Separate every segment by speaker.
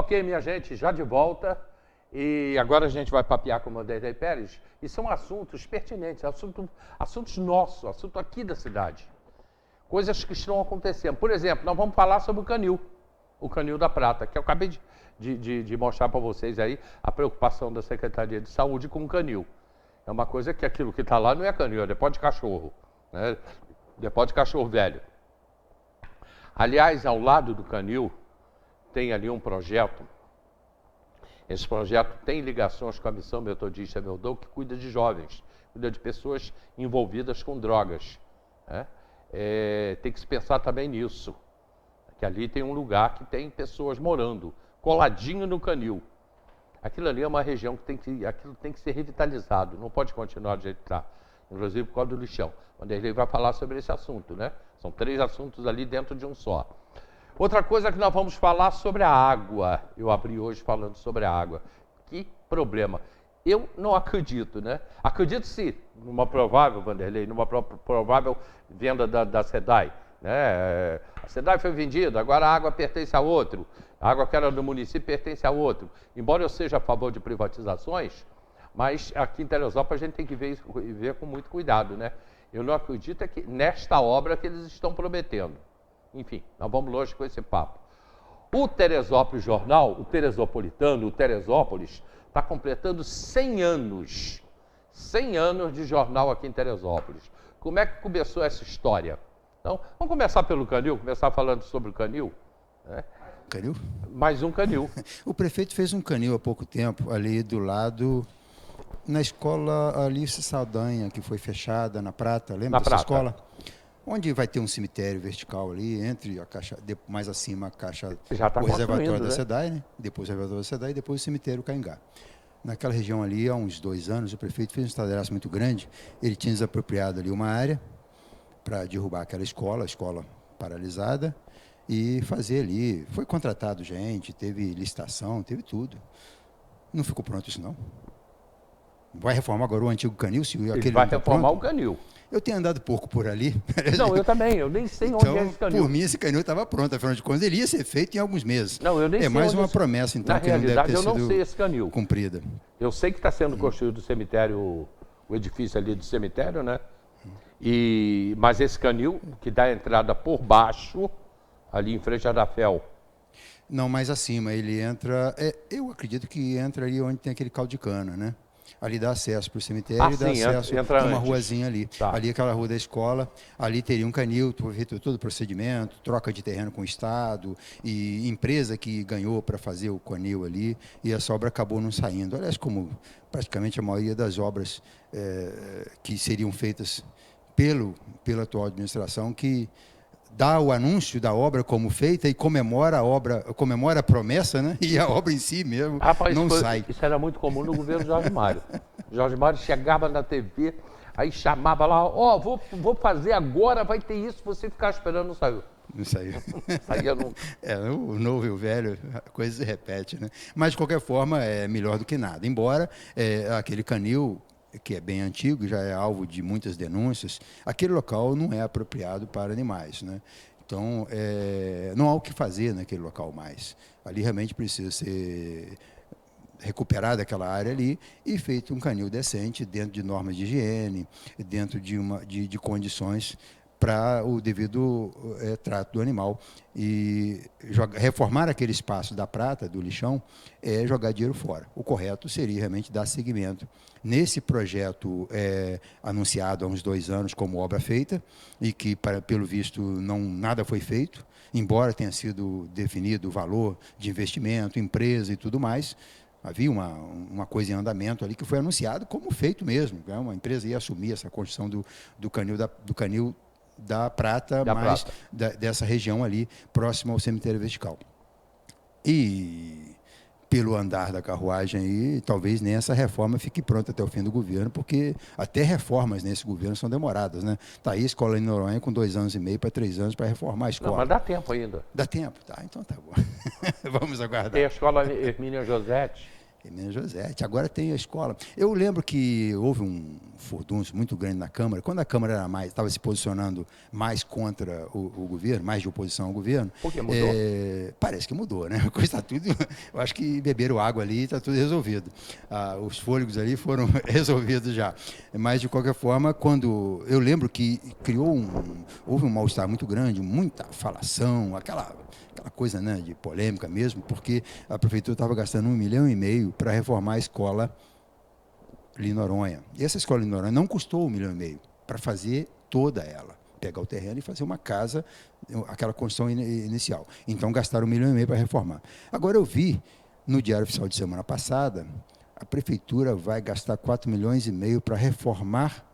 Speaker 1: Ok, minha gente, já de volta. E agora a gente vai papear com o Vanderlei Pérez. E são assuntos pertinentes, assuntos nossos, assunto aqui da cidade. Coisas que estão acontecendo. Por exemplo, nós vamos falar sobre o Canil da Prata, que eu acabei de mostrar para vocês aí a preocupação da Secretaria de Saúde com o canil. É uma coisa que aquilo que está lá não é canil, é depó de cachorro, né? Depó de cachorro velho. Aliás, ao lado do canil, tem ali um projeto. Esse projeto tem ligações com a Missão Metodista Meudon, que cuida de jovens, cuida de pessoas envolvidas com drogas, né? Tem que se pensar também nisso, que ali tem um lugar que tem pessoas morando, coladinho no canil. Aquilo ali é uma região que aquilo tem que ser revitalizado, não pode continuar do jeito que está, inclusive por causa do lixão. Quando ele vai falar sobre esse assunto, né? São 3 assuntos ali dentro de um só. Outra coisa que nós vamos falar sobre a água. Eu abri hoje falando sobre a água. Que problema. Eu não acredito, né? Acredito sim, numa provável, Vanderlei, numa provável venda da SEDAI. Né? A SEDAI foi vendida, agora a água pertence a outro. A água que era do município pertence a outro. Embora eu seja a favor de privatizações, mas aqui em Teresópolis a gente tem que ver com muito cuidado, né? Eu não acredito que nesta obra que eles estão prometendo. Enfim, nós vamos longe com esse papo. O Teresópolis Jornal, o Teresopolitano, o Teresópolis, está completando 100 anos. 100 anos de jornal aqui em Teresópolis. Como é que começou essa história? Então, vamos começar pelo canil, começar falando sobre o canil. Né?
Speaker 2: Canil?
Speaker 1: Mais um canil.
Speaker 2: O prefeito fez um canil há pouco tempo, ali do lado, na escola Alice Saldanha, que foi fechada na Prata, lembra dessa escola? Onde vai ter um cemitério vertical ali, entre a caixa, mais acima a caixa, o reservatório da SEDAI, né? Depois o reservatório da SEDAI e depois o cemitério Caingá. Naquela região ali, há uns 2 anos, o prefeito fez um estardalhaço muito grande, ele tinha desapropriado ali uma área para derrubar aquela escola, a escola paralisada, e fazer ali, foi contratado gente, teve licitação, teve tudo. Não ficou pronto isso não. Vai reformar agora o antigo canil? Se
Speaker 1: ele vai reformar o canil.
Speaker 2: Eu tenho andado pouco por ali.
Speaker 1: Não, eu também, eu nem sei onde é esse canil.
Speaker 2: Por mim, esse canil estava pronto, afinal de contas, ele ia ser feito em alguns meses.
Speaker 1: Não, eu nem sei.
Speaker 2: É mais uma promessa, então, que não deve ter sido cumprida. Na realidade, eu não sei esse canil. Cumprida.
Speaker 1: Eu sei que está sendo construído o cemitério, o edifício ali do cemitério, né? Mas esse canil, que dá a entrada por baixo, ali em frente à Dafel.
Speaker 2: Não, mais acima, ele entra... eu acredito que entra ali onde tem aquele caldo de cana, né? Ali dá acesso para o cemitério e dá acesso a uma ruazinha ali. Tá. Ali aquela rua da escola, ali teria um canil, feito todo o procedimento, troca de terreno com o Estado, e empresa que ganhou para fazer o canil ali, e essa obra acabou não saindo. Aliás, como praticamente a maioria das obras que seriam feitas pela atual administração, que dá o anúncio da obra como feita e comemora a obra, comemora a promessa, né? E a obra em si mesmo não sai.
Speaker 1: Isso era muito comum no governo Jorge Mário. Jorge Mário chegava na TV, aí chamava lá, vou fazer agora, vai ter isso, você ficar esperando, não saiu.
Speaker 2: Não saiu.
Speaker 1: Saía nunca.
Speaker 2: O novo e o velho, a coisa se repete, né? Mas, de qualquer forma, é melhor do que nada. Embora aquele canil, que é bem antigo, já é alvo de muitas denúncias, aquele local não é apropriado para animais, né? Então, não há o que fazer naquele local mais. Ali realmente precisa ser recuperada aquela área ali e feito um canil decente, dentro de normas de higiene, dentro de condições para o devido trato do animal. E reformar aquele espaço da prata, do lixão, é jogar dinheiro fora. O correto seria realmente dar seguimento nesse projeto anunciado há uns 2 anos como obra feita, e que, pelo visto, nada foi feito, embora tenha sido definido o valor de investimento, empresa e tudo mais. Havia uma coisa em andamento ali que foi anunciado como feito mesmo. Uma empresa ia assumir essa construção do canil da Prata, dessa região ali, próxima ao cemitério vertical. E, pelo andar da carruagem aí, talvez nem essa reforma fique pronta até o fim do governo, porque até reformas nesse governo são demoradas, né? Está aí a escola em Noronha com 2 anos e meio para 3 anos para reformar a escola.
Speaker 1: Não, mas dá tempo ainda.
Speaker 2: Dá tempo, tá, então tá bom. Vamos aguardar.
Speaker 1: Tem a escola Hermínia Josetti.
Speaker 2: Emília Josete, agora tem a escola. Eu lembro que houve um furdúncio muito grande na Câmara, quando a Câmara estava se posicionando mais contra o governo, mais de oposição ao governo.
Speaker 1: Por que mudou?
Speaker 2: Parece que mudou, né? A coisa está tudo. Eu acho que beberam água ali e está tudo resolvido. Os fôlegos ali foram resolvidos já. Mas, de qualquer forma, quando. Eu lembro que houve um mal-estar muito grande, muita falação, aquela coisa, né, de polêmica mesmo, porque a prefeitura estava gastando R$1,5 milhão para reformar a escola ali em Noronha. E essa escola em Noronha não custou R$1,5 milhão para fazer toda ela, pegar o terreno e fazer uma casa, aquela construção inicial. Então gastaram R$1,5 milhão para reformar. Agora eu vi no Diário Oficial de semana passada, a prefeitura vai gastar R$4,5 milhões para reformar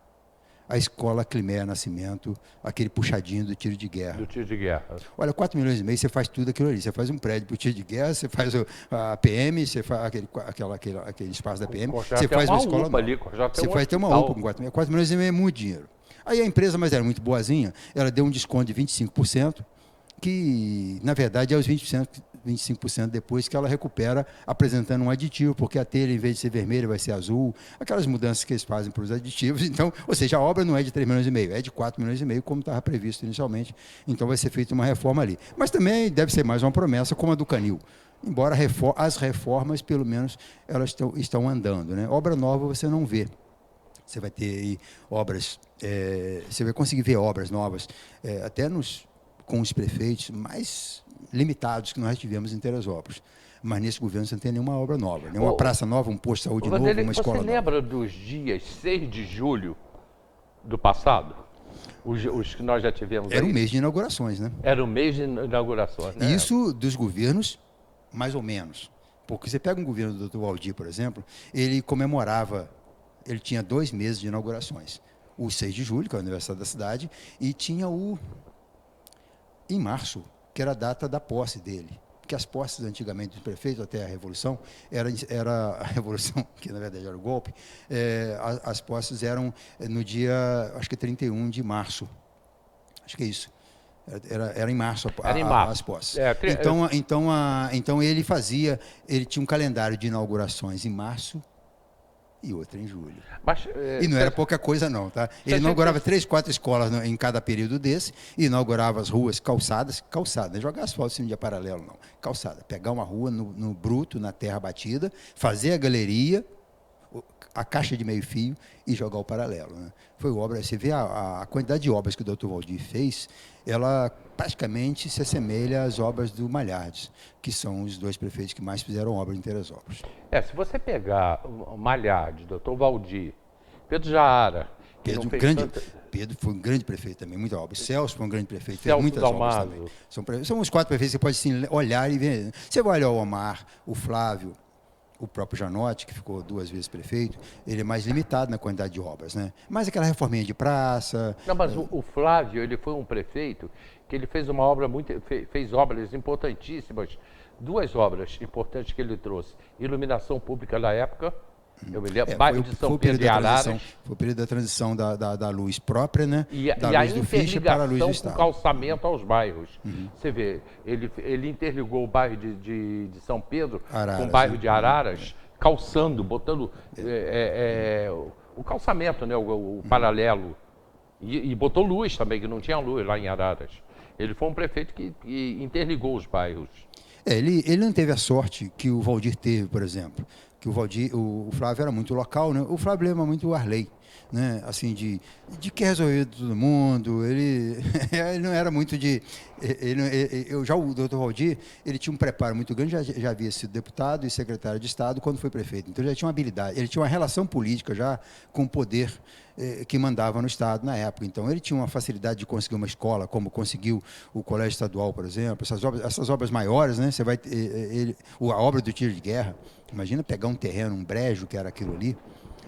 Speaker 2: a escola Climéia Nascimento, aquele puxadinho do tiro de guerra.
Speaker 1: Do tiro de guerra.
Speaker 2: Olha, R$4,5 milhões, você faz tudo aquilo ali. Você faz um prédio para o tiro de guerra, você faz a PM, você faz aquele espaço da PM, você faz uma escola nova. Você faz ter uma UPA com R$4,5 milhões é muito dinheiro. Aí a empresa, mas era muito boazinha, ela deu um desconto de 25%, que, na verdade, é os 25% depois que ela recupera apresentando um aditivo, porque a telha, em vez de ser vermelha, vai ser azul, aquelas mudanças que eles fazem para os aditivos. Então, ou seja, a obra não é de R$3,5 milhões, é de R$4,5 milhões, como estava previsto inicialmente. Então, vai ser feita uma reforma ali. Mas também deve ser mais uma promessa, como a do Canil. Embora as reformas, pelo menos, elas estão andando, né? Obra nova você não vê. Você vai ter aí obras, você vai conseguir ver obras novas, até com os prefeitos mais limitados que nós tivemos em Teresópolis. Mas nesse governo você não tem nenhuma obra nova, nenhuma praça nova, um posto de saúde novo, uma escola nova.
Speaker 1: Você lembra dos dias 6 de julho do passado? Os que nós já tivemos
Speaker 2: Era um mês de inaugurações, né?
Speaker 1: Era um mês de inaugurações, né?
Speaker 2: Isso dos governos, mais ou menos. Porque você pega um governo do Dr. Waldir, por exemplo, ele comemorava, ele tinha 2 meses de inaugurações. O 6 de julho, que é o aniversário da cidade, e tinha em março, que era a data da posse dele. Porque as posses antigamente do prefeito, até a Revolução, era a Revolução, que na verdade era o golpe, as posses eram no dia, acho que 31 de março. Acho que é isso. Era em março, as posses. Então ele tinha um calendário de inaugurações em março e outra em julho. E não era pouca coisa não, tá? Ele inaugurava 3, 4 escolas em cada período desse, e inaugurava as ruas, calçada, não é jogar asfalto em um dia paralelo, não. Calçada, pegar uma rua no bruto, na terra batida, fazer a galeria, a caixa de meio fio e jogar o paralelo, né? Foi obra, você vê a quantidade de obras que o Dr. Waldir fez, ela praticamente se assemelha às obras do Malhardes, que são os 2 prefeitos que mais fizeram obra em Teresópolis.
Speaker 1: Se você pegar o Malhardes, Dr. Waldir, Pedro Jaara,
Speaker 2: Pedro foi um grande prefeito também, muita obra. Celso foi um grande prefeito, fez muitas obras também. São os 4 prefeitos que você pode assim, olhar e ver. Você vai olhar o Omar, o Flávio, o próprio Janotti, que ficou 2 vezes prefeito, ele é mais limitado na quantidade de obras, né? Mas aquela reforminha de praça...
Speaker 1: Não, mas o Flávio, ele foi um prefeito que ele fez uma obra fez obras importantíssimas, 2 obras importantes que ele trouxe. Iluminação pública na época, eu me lembro, bairro de São Pedro e Araras.
Speaker 2: Foi o período da transição da luz própria, né?
Speaker 1: Da luz do Fischer para a luz do Estado. Com calçamento aos bairros. Você vê, ele interligou o bairro de São Pedro com o bairro de Araras, calçando, botando o calçamento, né? O paralelo. E botou luz também, que não tinha luz lá em Araras. Ele foi um prefeito que interligou os bairros.
Speaker 2: Ele não teve a sorte que o Waldir teve, por exemplo. Que o Flávio era muito local, né? O Flávio lembra muito o Arley, né? Assim, de que resolver todo mundo. Ele não era muito de... o Dr. Waldir, ele tinha um preparo muito grande, já havia sido deputado e secretário de Estado quando foi prefeito. Então, ele já tinha uma habilidade, ele tinha uma relação política já com o poder que mandava no Estado na época. Então, ele tinha uma facilidade de conseguir uma escola, como conseguiu o Colégio Estadual, por exemplo, essas obras maiores, né? Você vai a obra do tiro de guerra. Imagina pegar um terreno, um brejo, que era aquilo ali,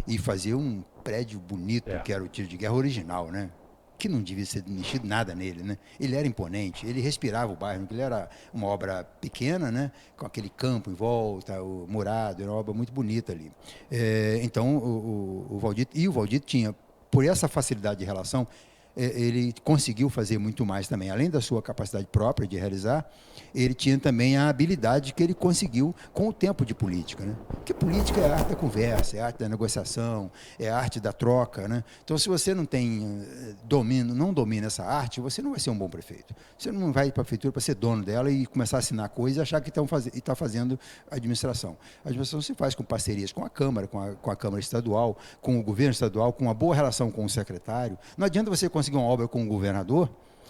Speaker 2: e fazer um prédio bonito, que era o tiro de guerra original, né? Que não devia ser mexido nada nele, né? Ele era imponente, ele respirava o bairro, ele era uma obra pequena, né? Com aquele campo em volta, o murado, era uma obra muito bonita ali. Então, o Waldir tinha, por essa facilidade de relação, ele conseguiu fazer muito mais também. Além da sua capacidade própria de realizar, ele tinha também a habilidade que ele conseguiu com o tempo de política, né? Porque política é a arte da conversa, é a arte da negociação, é a arte da troca, né? Então, se você não tem domínio, não domina essa arte, você não vai ser um bom prefeito. Você não vai para a prefeitura para ser dono dela e começar a assinar coisas e achar que está fazendo a administração. A administração se faz com parcerias com a Câmara, com a Câmara Estadual, com o governo estadual, com uma boa relação com o secretário. Não adianta você conseguir uma obra com o governador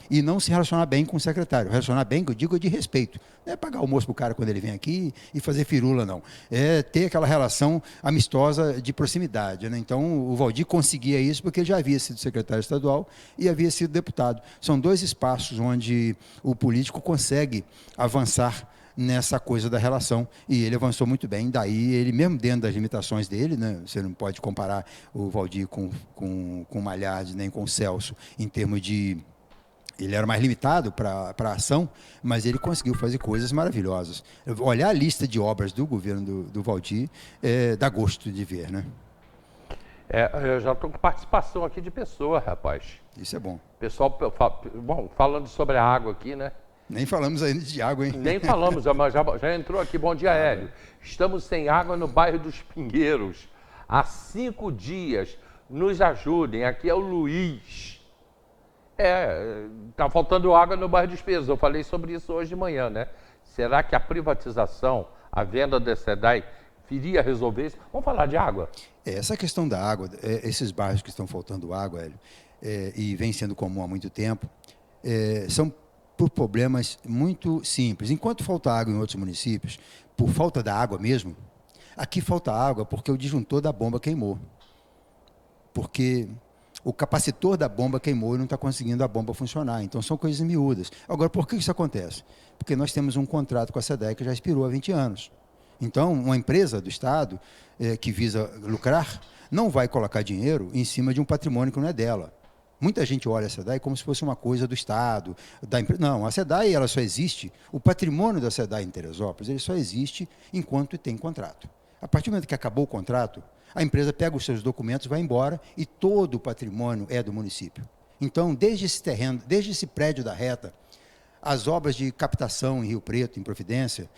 Speaker 2: e não se relacionar bem com o secretário. Relacionar bem, que eu digo, é de respeito. Não é pagar almoço para o cara quando ele vem aqui e fazer firula, não. É ter aquela relação amistosa de proximidade, né? Então, o Valdir conseguia isso porque ele já havia sido secretário estadual e havia sido deputado. São dois espaços onde o político consegue avançar nessa coisa da relação, e ele avançou muito bem. Daí, ele mesmo dentro das limitações dele, né, você não pode comparar o Valdir com o Malhard, nem com o Celso, em termos de... Ele era mais limitado para a ação, mas ele conseguiu fazer coisas maravilhosas. Olhar a lista de obras do governo do Valdir dá gosto de ver, né?
Speaker 1: Eu já estou com participação aqui de pessoa, rapaz.
Speaker 2: Isso é bom.
Speaker 1: Pessoal, bom, falando sobre a água aqui, né?
Speaker 2: Nem falamos ainda de água, hein?
Speaker 1: Nem falamos, mas já entrou aqui. Bom dia, Hélio. Estamos sem água no bairro dos Pinheiros. Há 5 dias. Nos ajudem. Aqui é o Luiz. Está faltando água no bairro dos Pinheiros. Eu falei sobre isso hoje de manhã, né? Será que a privatização, a venda da SEDAI, viria a resolver isso? Vamos falar de água?
Speaker 2: Essa questão da água, esses bairros que estão faltando água, Hélio, e vem sendo comum há muito tempo, são por problemas muito simples. Enquanto falta água em outros municípios, por falta da água mesmo, aqui falta água porque o disjuntor da bomba queimou. Porque o capacitor da bomba queimou e não está conseguindo a bomba funcionar. Então, são coisas miúdas. Agora, por que isso acontece? Porque nós temos um contrato com a SEDAI que já expirou há 20 anos. Então, uma empresa do Estado que visa lucrar não vai colocar dinheiro em cima de um patrimônio que não é dela. Muita gente olha a SEDAI como se fosse uma coisa do Estado, da empresa. Não, a SEDAI ela só existe, o patrimônio da SEDAI em Teresópolis, ele só existe enquanto tem contrato. A partir do momento que acabou o contrato, a empresa pega os seus documentos, vai embora e todo o patrimônio é do município. Então, desde esse terreno, desde esse prédio da reta, as obras de captação em Rio Preto, em Providência,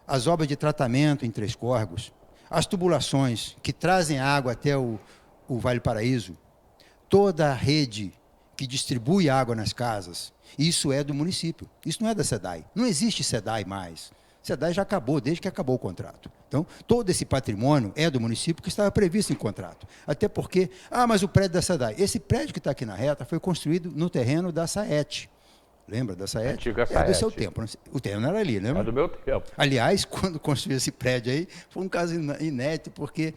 Speaker 2: as obras de tratamento em Três Córregos, as tubulações que trazem água até o Vale Paraíso, toda a rede que distribui água nas casas, isso é do município. Isso não é da SEDAI. Não existe SEDAI mais. SEDAI já acabou, desde que acabou o contrato. Então, todo esse patrimônio é do município que estava previsto em contrato. Até porque, mas o prédio da SEDAI, esse prédio que está aqui na reta foi construído no terreno da SAET. Lembra da SAET?
Speaker 1: Antiga SAET.
Speaker 2: É do seu tempo. O terreno era ali, lembra?
Speaker 1: É do meu tempo.
Speaker 2: Aliás, quando construiu esse prédio aí, foi um caso inédito, porque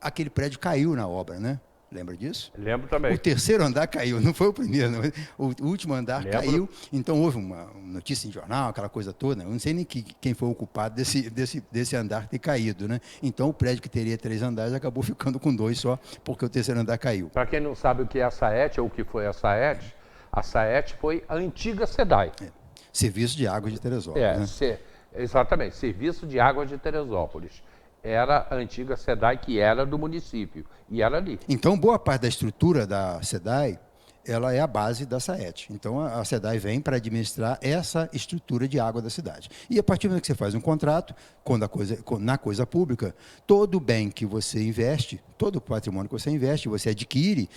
Speaker 2: aquele prédio caiu na obra, né? Lembra disso?
Speaker 1: Lembro também.
Speaker 2: O terceiro andar caiu, não foi o primeiro, não. O último andar
Speaker 1: Lembro.
Speaker 2: caiu, então houve uma notícia em jornal, aquela coisa toda, eu não sei nem quem foi o culpado desse andar ter caído, né? Então o prédio que teria 3 andares acabou ficando com 2 só, porque o terceiro andar caiu.
Speaker 1: Para quem não sabe o que é a SAET ou o que foi a SAET foi a antiga SEDAI.
Speaker 2: Serviço de Águas de Teresópolis. Né?
Speaker 1: Exatamente, Serviço de Águas de Teresópolis. Era a antiga SEDAI, que era do município, e era ali.
Speaker 2: Então, boa parte da estrutura da SEDAI, ela é a base da SAET. Então, a SEDAI vem para administrar essa estrutura de água da cidade. E a partir do momento que você faz um contrato, na coisa pública, todo bem que você investe, todo o patrimônio que você investe, você adquire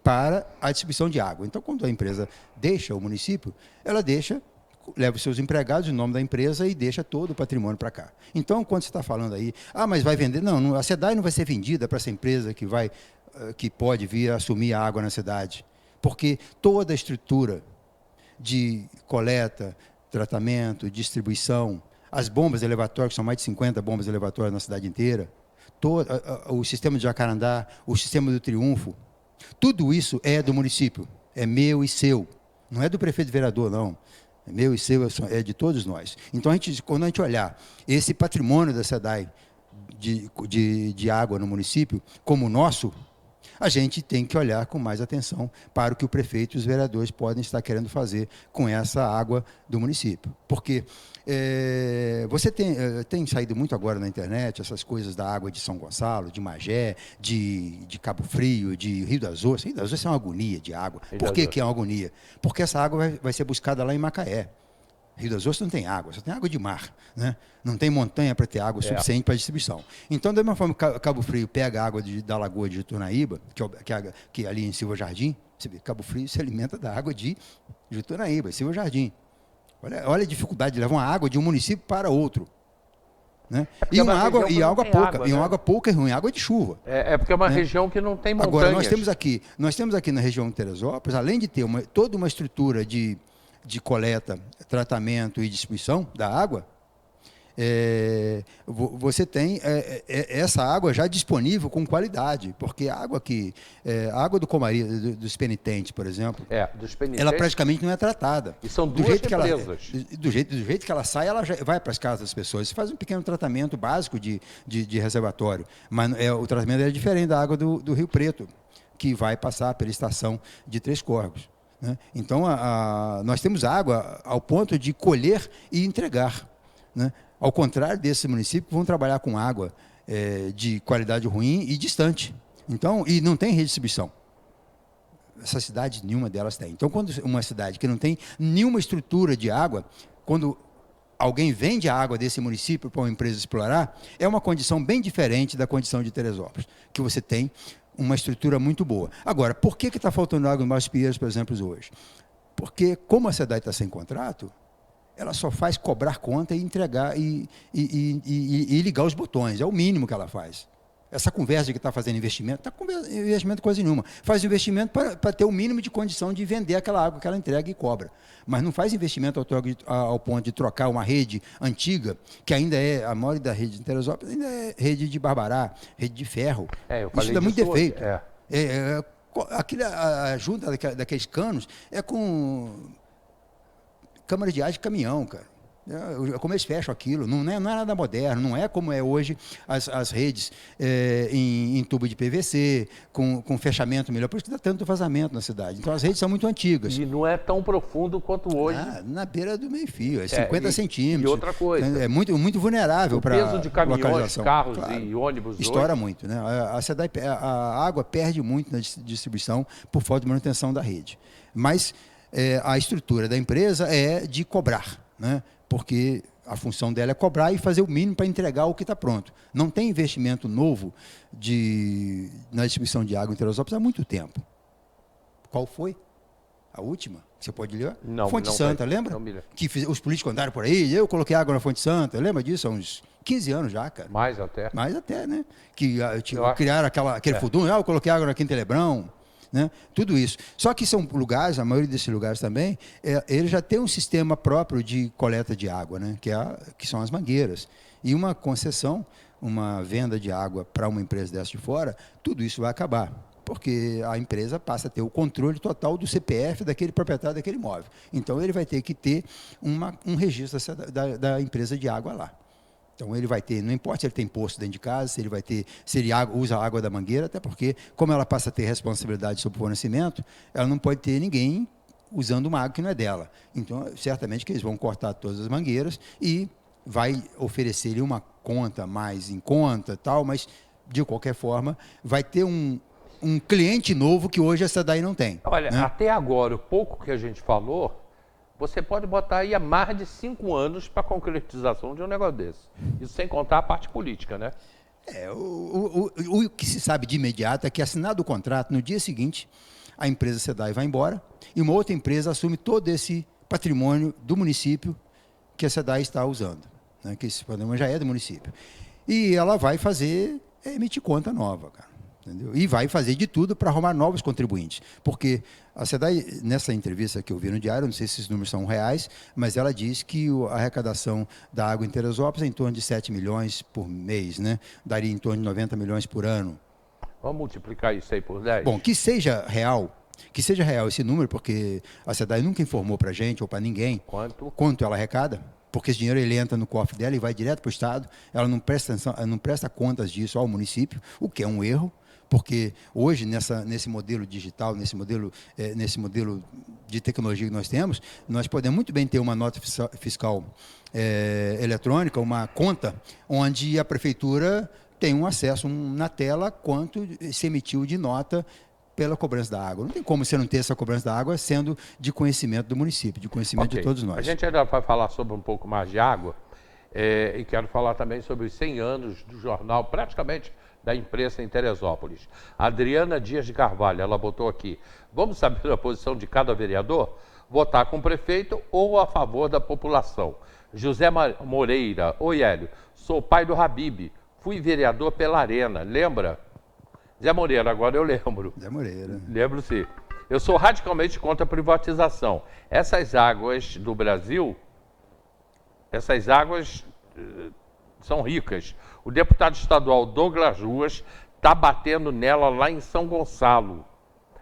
Speaker 2: para a distribuição de água. Então, quando a empresa deixa o município, ela leva os seus empregados, o nome da empresa e deixa todo o patrimônio para cá. Então, quando você está falando aí, mas vai vender? Não, a SEDAI não vai ser vendida para essa empresa que pode vir a assumir a água na cidade, porque toda a estrutura de coleta, tratamento, distribuição, as bombas elevatórias, que são mais de 50 bombas elevatórias na cidade inteira, o sistema de Jacarandá, o sistema do Triunfo, tudo isso é do município, é meu e seu, não é do prefeito e vereador, não. É meu e seu, é de todos nós. Então, quando a gente olhar esse patrimônio da SEDAI de água no município como nosso, a gente tem que olhar com mais atenção para o que o prefeito e os vereadores podem estar querendo fazer com essa água do município. Porque você tem saído muito agora na internet essas coisas da água de São Gonçalo, de Magé, de Cabo Frio, de Rio das Ostras. Rio das Ostras é uma agonia de água. Por que é uma agonia? Porque essa água vai ser buscada lá em Macaé. Rio das Ostras não tem água, só tem água de mar, né? Não tem montanha para ter água suficiente para distribuição. Então, da mesma forma que Cabo Frio pega a água da lagoa de Jutunaíba, que é ali em Silva Jardim, você vê, Cabo Frio se alimenta da água de Jutunaíba, Silva Jardim. Olha a dificuldade de levar uma água de um município para outro. Né? E água pouca, né? Água pouca e ruim, água de chuva.
Speaker 1: Porque é uma região que não tem montanhas.
Speaker 2: Agora, nós temos aqui na região de Teresópolis, além de ter toda uma estrutura de coleta, tratamento e distribuição da água, você tem essa água já disponível com qualidade, porque a água do Comari, dos penitentes, por exemplo, ela praticamente não é tratada.
Speaker 1: E são duas empresas.
Speaker 2: Do jeito que ela sai, ela já vai para as casas das pessoas. Você faz um pequeno tratamento básico de reservatório, mas o tratamento é diferente da água do Rio Preto, que vai passar pela estação de Três Corvos. Né? Então, nós temos água ao ponto de colher e entregar. Né? Ao contrário desses municípios que vão trabalhar com água de qualidade ruim e distante. Então, e não tem redistribuição. Essa cidade, nenhuma delas tem. Então, quando uma cidade que não tem nenhuma estrutura de água, quando alguém vende a água desse município para uma empresa explorar, é uma condição bem diferente da condição de Teresópolis, que você tem uma estrutura muito boa. Agora, por que está faltando água em Barros Pinheiros, por exemplo, hoje? Porque, como a cidade está sem contrato, ela só faz cobrar conta e entregar e ligar os botões. É o mínimo que ela faz. Essa conversa de que está fazendo investimento, está com investimento coisa nenhuma. Faz investimento para ter o mínimo de condição de vender aquela água que ela entrega e cobra. Mas não faz investimento ao ponto de trocar uma rede antiga, que ainda a maioria da rede de Teresópolis ainda é rede de barbará, rede de ferro. Isso dá muito defeito. A junta daqueles canos é com câmara de ar de caminhão, cara. Como eles fecham aquilo, não é nada moderno, não é como é hoje as redes em tubo de PVC, com fechamento melhor, por isso que dá tanto vazamento na cidade. Então as redes são muito antigas.
Speaker 1: E não é tão profundo quanto hoje.
Speaker 2: Na beira do meio-fio, 50 centímetros.
Speaker 1: E outra coisa.
Speaker 2: É muito, muito vulnerável para
Speaker 1: o peso de caminhões, carros e ônibus
Speaker 2: estoura
Speaker 1: hoje.
Speaker 2: muito, né? A água perde muito na distribuição por falta de manutenção da rede. Mas a estrutura da empresa é de cobrar, né? Porque a função dela é cobrar e fazer o mínimo para entregar o que está pronto. Não tem investimento novo na distribuição de água em Teresópolis há muito tempo. Qual foi? A última? Você pode ler?
Speaker 1: Não.
Speaker 2: Fonte Santa, lembra? Que os políticos andaram por aí, eu coloquei água na Fonte Santa, lembra disso? Há uns 15 anos já, cara.
Speaker 1: Mais até,
Speaker 2: né? Que criaram aquele furdunço, eu coloquei água na Quinta Lebrão. Né? Tudo isso. Só que são lugares, a maioria desses lugares também, ele já tem um sistema próprio de coleta de água, né? Que são as mangueiras. E uma concessão, uma venda de água para uma empresa dessa de fora, tudo isso vai acabar. Porque a empresa passa a ter o controle total do CPF daquele proprietário daquele imóvel. Então, ele vai ter que ter um registro da empresa de água lá. Então, ele vai ter, não importa se ele tem poço dentro de casa, se ele usa a água da mangueira, até porque, como ela passa a ter responsabilidade sobre o fornecimento, ela não pode ter ninguém usando uma água que não é dela. Então, certamente que eles vão cortar todas as mangueiras e vai oferecer-lhe uma conta mais em conta, tal, mas, de qualquer forma, vai ter um cliente novo que hoje essa daí não tem.
Speaker 1: Olha,
Speaker 2: né?
Speaker 1: Até agora, o pouco que a gente falou, você pode botar aí há mais de 5 anos para a concretização de um negócio desse. Isso sem contar a parte política, né?
Speaker 2: O que se sabe de imediato é que, assinado o contrato, no dia seguinte, a empresa SEDAI vai embora e uma outra empresa assume todo esse patrimônio do município que a SEDAI está usando, né? Que esse patrimônio já é do município. E ela vai emitir conta nova, cara. Entendeu? E vai fazer de tudo para arrumar novos contribuintes. Porque a SEDAI, nessa entrevista que eu vi no Diário, não sei se esses números são reais, mas ela diz que a arrecadação da água em Teresópolis é em torno de 7 milhões por mês, né? Daria em torno de 90 milhões por ano.
Speaker 1: Vamos multiplicar isso aí por 10?
Speaker 2: Bom, que seja real esse número, porque a SEDAI nunca informou para a gente ou para ninguém quanto ela arrecada, porque esse dinheiro ele entra no cofre dela e vai direto para o Estado, ela não presta contas disso ao município, o que é um erro, Porque hoje, nesse modelo digital, nesse modelo de tecnologia que nós temos, nós podemos muito bem ter uma nota fiscal eletrônica, uma conta, onde a prefeitura tem um acesso na tela quanto se emitiu de nota pela cobrança da água. Não tem como você não ter essa cobrança da água sendo de conhecimento do município, de conhecimento de todos nós.
Speaker 1: A gente ainda vai falar sobre um pouco mais de água, e quero falar também sobre os 100 anos do jornal, praticamente da imprensa em Teresópolis. A Adriana Dias de Carvalho, ela botou aqui: vamos saber a posição de cada vereador? Votar com o prefeito ou a favor da população? José Moreira: oi, Hélio, sou pai do Habib, fui vereador pela Arena, lembra? Zé Moreira, agora eu lembro.
Speaker 2: Zé Moreira.
Speaker 1: Lembro, sim. Eu sou radicalmente contra a privatização. Essas águas do Brasil, essas águas são ricas. O deputado estadual Douglas Ruas está batendo nela lá em São Gonçalo.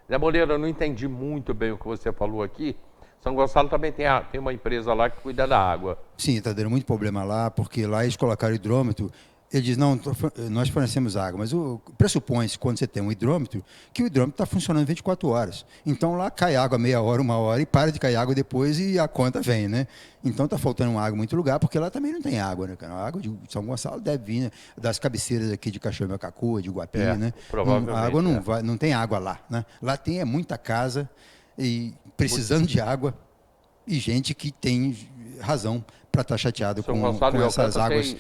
Speaker 1: Zé Moreira, eu não entendi muito bem o que você falou aqui. São Gonçalo também tem uma empresa lá que cuida da água.
Speaker 2: Sim, está dando muito problema lá, porque lá eles colocaram hidrômetro. Ele diz, não, nós fornecemos água, mas pressupõe-se, quando você tem um hidrômetro, que o hidrômetro está funcionando 24 horas. Então, lá cai água meia hora, uma hora, e para de cair água depois e a conta vem, né? Então, está faltando água em muito lugar, porque lá também não tem água, né, cara? A água de São Gonçalo deve vir, né, das cabeceiras aqui de Cachoeira-Macacu, de Guapi, né?
Speaker 1: Provavelmente.
Speaker 2: A água não tem água lá, né? Lá tem muita casa e precisando de água e gente que tem razão para estar chateado com essas águas.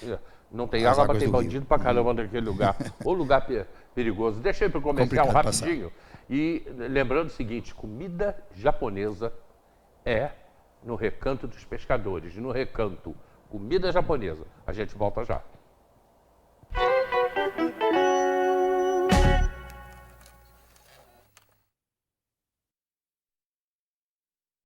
Speaker 1: Não tem água, mas tem bandido pra caramba naquele lugar. O lugar perigoso. Deixa eu ir para o comercial rapidinho. E lembrando o seguinte, comida japonesa é no Recanto dos Pescadores. No Recanto, comida japonesa. A gente volta já.